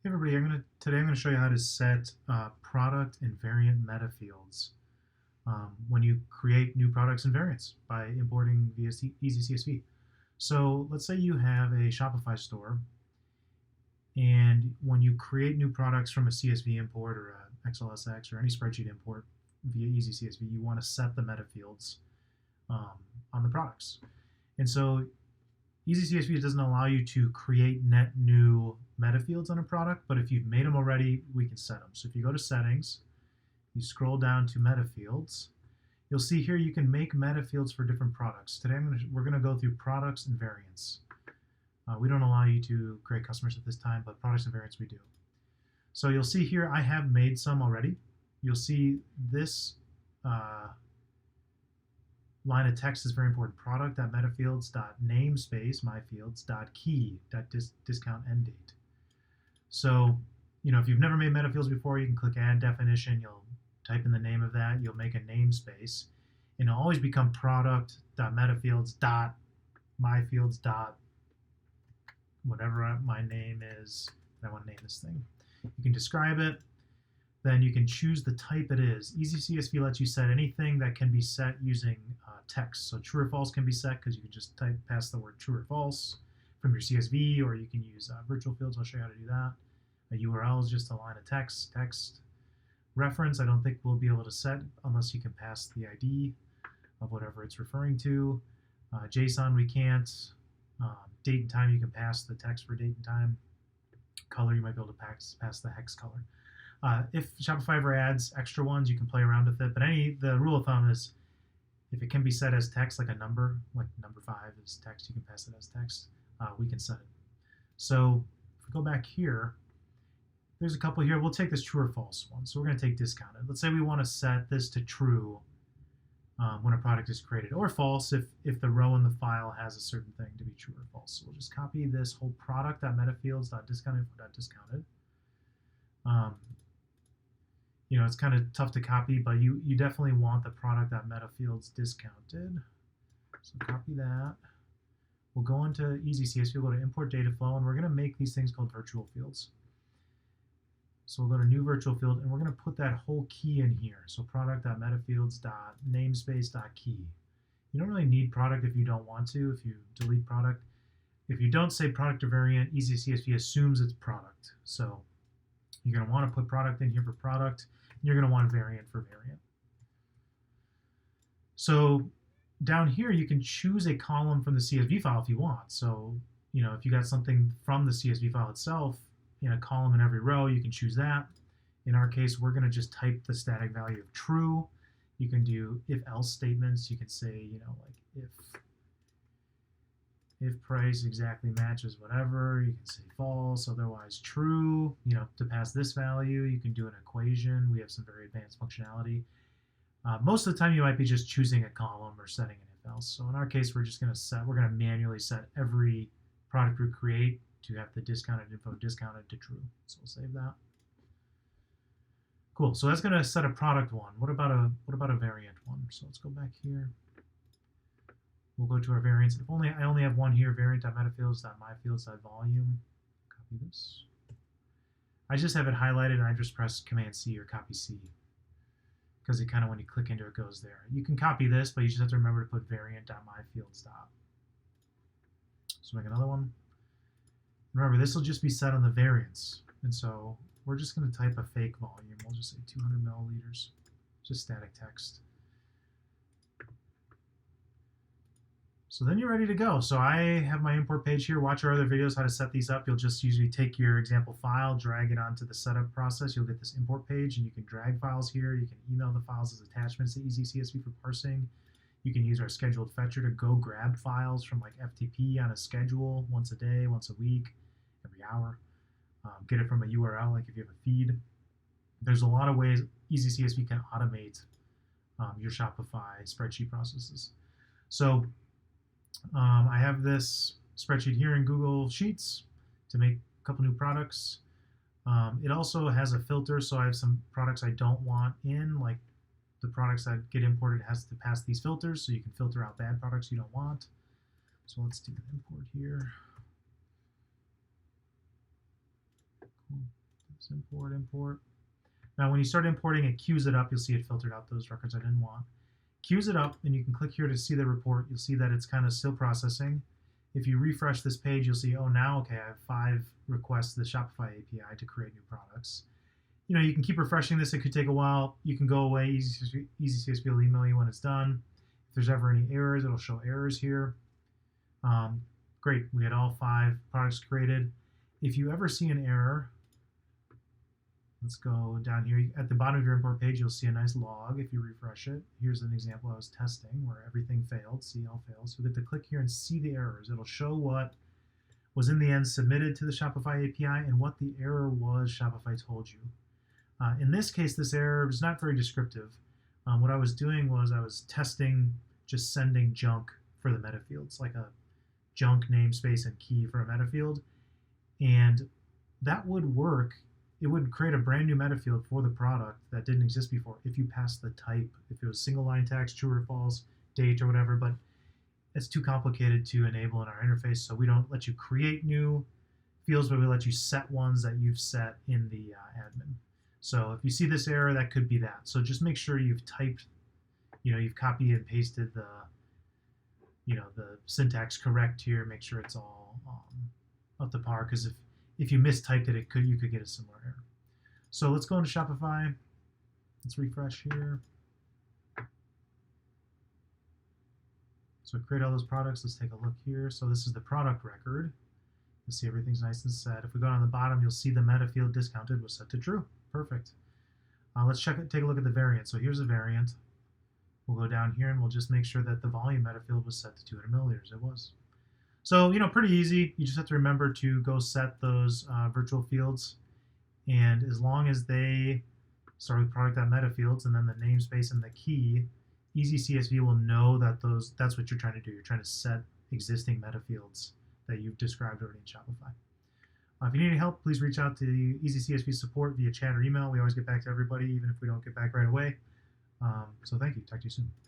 Hey everybody, today I'm going to show you how to set product and variant meta fields when you create new products and variants by importing via EasyCSV. So let's say you have a Shopify store, and when you create new products from a CSV import or a XLSX or any spreadsheet import via EasyCSV, you want to set the meta fields um, on the products. And so EasyCSV doesn't allow you to create net new meta fields on a product, but if you've made them already, we can set them. So if you go to settings, you scroll down to meta fields, you'll see here you can make meta fields for different products. Today we're going to go through products and variants. We don't allow you to create customers at this time, but products and variants we do. So you'll see here I have made some already. You'll see this line of text is very important. Product.metafields.namespace myfields.key.discount end date. So, if you've never made metafields before, you can click Add Definition. You'll type in the name of that. You'll make a namespace, and it'll always become product.metafields.myfields. Whatever my name is. I want to name this thing. You can describe it. Then you can choose the type it is. EasyCSV lets you set anything that can be set using text. So true or false can be set because you can just pass the word true or false from your CSV, or you can use virtual fields. I'll show you how to do that. A URL is just a line of text. Reference, I don't think we'll be able to set unless you can pass the ID of whatever it's referring to. JSON, we can't. Date and time, you can pass the text for date and time. Color, you might be able to pass the hex color. If Shopify ever adds extra ones, you can play around with it. But the rule of thumb is if it can be set as text, like a number, like number 5 is text, you can pass it as text. We can set it. So if we go back here, there's a couple here. We'll take this true or false one. So we're going to take discounted. Let's say we want to set this to true when a product is created, or false if the row in the file has a certain thing to be true or false. So we'll just copy this whole product.metafields.discounted. It's kind of tough to copy, but you definitely want the product.metafields discounted. So copy that. We'll go into EasyCSV, we'll go to import data flow, and we're going to make these things called virtual fields. So we'll go to new virtual field, and we're going to put that whole key in here. So product.metafields.namespace.key. You don't really need product if you don't want to, if you delete product. If you don't say product or variant, EasyCSV assumes it's product. So you're going to want to put product in here for product, and you're going to want variant for variant. So down here, you can choose a column from the CSV file if you want. So, if you got something from the CSV file itself in a column in every row, you can choose that. In our case, we're going to just type the static value of true. You can do if-else statements. You can say, like if price exactly matches whatever. You can say false, otherwise true. To pass this value, you can do an equation. We have some very advanced functionality. Most of the time, you might be just choosing a column or setting an if-else. So in our case, we're going to manually set every product we create to have the discounted info discounted to true. So we'll save that. Cool. So that's going to set a product one. What about a variant one? So let's go back here. We'll go to our variants. I only have one here, variant.metafields.myfields.volume. Copy this. I just have it highlighted, and I just press Command C or copy C because it kind of, when you click into it, goes there. You can copy this, but you just have to remember to put variant.myfields. So make another one. Remember, this will just be set on the variants. And so we're just going to type a fake volume. We'll just say 200 milliliters, just static text. So then you're ready to go. So I have my import page here. Watch our other videos how to set these up. You'll just usually take your example file, drag it onto the setup process. You'll get this import page, and you can drag files here. You can email the files as attachments to EasyCSV for parsing. You can use our scheduled fetcher to go grab files from like FTP on a schedule once a day, once a week, every hour. Get it from a URL, like if you have a feed. There's a lot of ways EasyCSV can automate your Shopify spreadsheet processes. So I have this spreadsheet here in Google Sheets to make a couple new products. It also has a filter, so I have some products I don't want in, like the products that get imported has to pass these filters, so you can filter out bad products you don't want. So let's do an import here. Let's import. Now, when you start importing, it queues it up. You'll see it filtered out those records I didn't want. Queues it up, and you can click here to see the report. You'll see that it's kind of still processing. If you refresh this page, you'll see, oh, now, okay, I have 5 requests to the Shopify API to create new products. You can keep refreshing this. It could take a while. You can go away. EasyCSV will email you when it's done. If there's ever any errors, it'll show errors here. Great, we had all 5 products created. If you ever see an error, let's go down here. At the bottom of your import page, you'll see a nice log if you refresh it. Here's an example I was testing where everything failed, CL failed. So we get to click here and see the errors. It'll show what was in the end submitted to the Shopify API and what the error was Shopify told you. In this case, this error was not very descriptive. What I was doing was I was testing just sending junk for the metafields, like a junk namespace and key for a metafield. And that would work. It would create a brand new metafield for the product that didn't exist before if you passed the type, if it was single line text, true or false, date or whatever, but it's too complicated to enable in our interface, so we don't let you create new fields, but we let you set ones that you've set in the admin. So if you see this error, that could be that. So just make sure you've typed, you've copied and pasted the syntax correct here. Make sure it's all up to par, because if you mistyped it, you could get a similar error. So let's go into Shopify. Let's refresh here. So create all those products. Let's take a look here. So this is the product record. You'll see everything's nice and set. If we go down the bottom, you'll see the metafield discounted was set to true. Perfect. Let's take a look at the variant. So here's the variant. We'll go down here and we'll just make sure that the volume metafield was set to 200 milliliters. It was. So, pretty easy. You just have to remember to go set those virtual fields. And as long as they start with product.metafields and then the namespace and the key, EasyCSV will know that that's what you're trying to do. You're trying to set existing metafields that you've described already in Shopify. If you need any help, please reach out to EasyCSV support via chat or email. We always get back to everybody, even if we don't get back right away. So thank you. Talk to you soon.